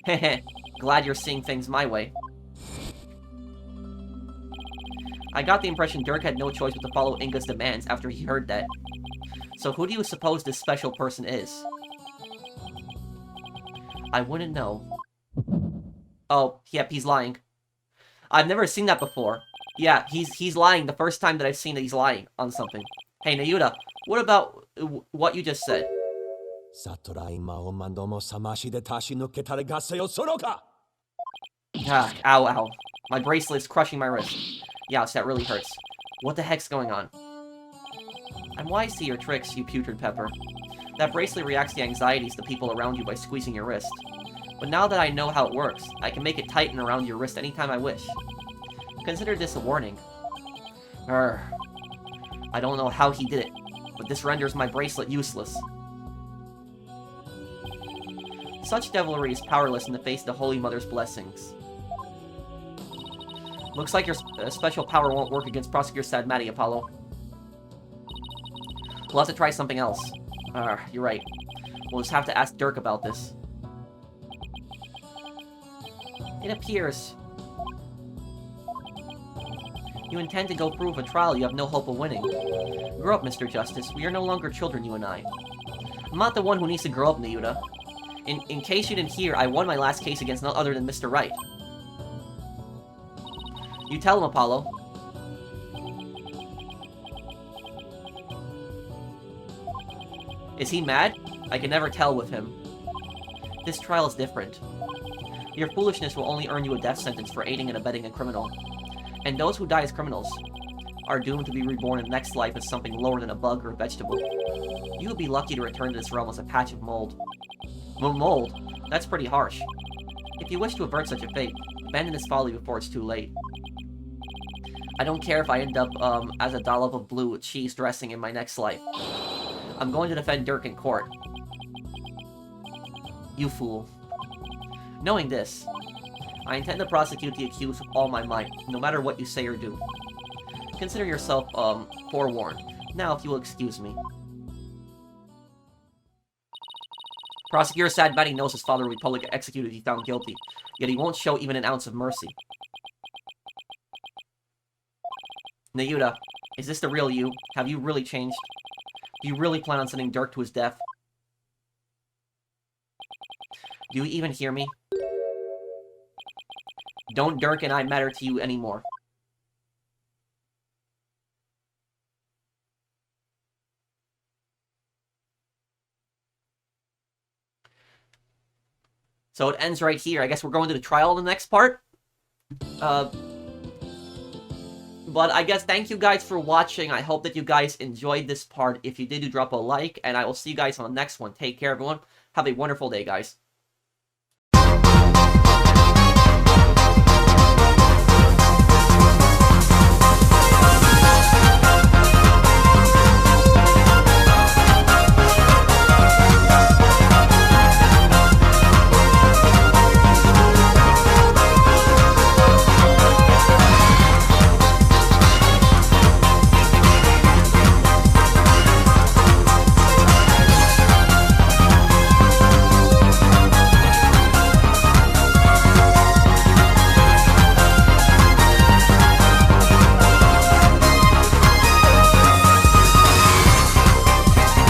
Heh. Glad you're seeing things my way. I got the impression Dirk had no choice but to follow Inga's demands after he heard that. So who do you suppose this special person is? I wouldn't know. Oh, yep, he's lying. I've never seen that before. Yeah, he's lying the first time that I've seen that he's lying on something. Hey, Nayuta, what about what you just said? Ah, ow, ow. My bracelet's crushing my wrist. Ouch, that really hurts. What the heck's going on? I'm wise to your tricks, you putrid pepper. That bracelet reacts to anxieties to people around you by squeezing your wrist. But now that I know how it works, I can make it tighten around your wrist anytime I wish. Consider this a warning. I don't know how he did it, but this renders my bracelet useless. Such devilry is powerless in the face of the Holy Mother's blessings. Looks like your special power won't work against Prosecutor Sadmati, Apollo. We'll have to try something else. You're right. We'll just have to ask Dirk about this. It appears you intend to go through with a trial you have no hope of winning. Grow up, Mr. Justice. We are no longer children, you and I. I'm not the one who needs to grow up, Nayuta. In case you didn't hear, I won my last case against none other than Mr. Right. You tell him, Apollo. Is he mad? I can never tell with him. This trial is different. Your foolishness will only earn you a death sentence for aiding and abetting a criminal. And those who die as criminals are doomed to be reborn in the next life as something lower than a bug or a vegetable. You would be lucky to return to this realm as a patch of mold. Mold? That's pretty harsh. If you wish to avert such a fate, abandon this folly before it's too late. I don't care if I end up as a dollop of blue cheese dressing in my next life. I'm going to defend Dirk in court. You fool. Knowing this, I intend to prosecute the accused with all my might, no matter what you say or do. Consider yourself, forewarned. Now, if you will excuse me. Prosecutor Sadmati knows his father will be publicly executed if he found guilty, yet he won't show even an ounce of mercy. Nayuta, is this the real you? Have you really changed? Do you really plan on sending Dirk to his death? Do you even hear me? Don't Dirk and I matter to you anymore. So it ends right here. I guess we're going to the trial in the next part. But I guess thank you guys for watching. I hope that you guys enjoyed this part. If you did, do drop a like. And I will see you guys on the next one. Take care, everyone. Have a wonderful day, guys.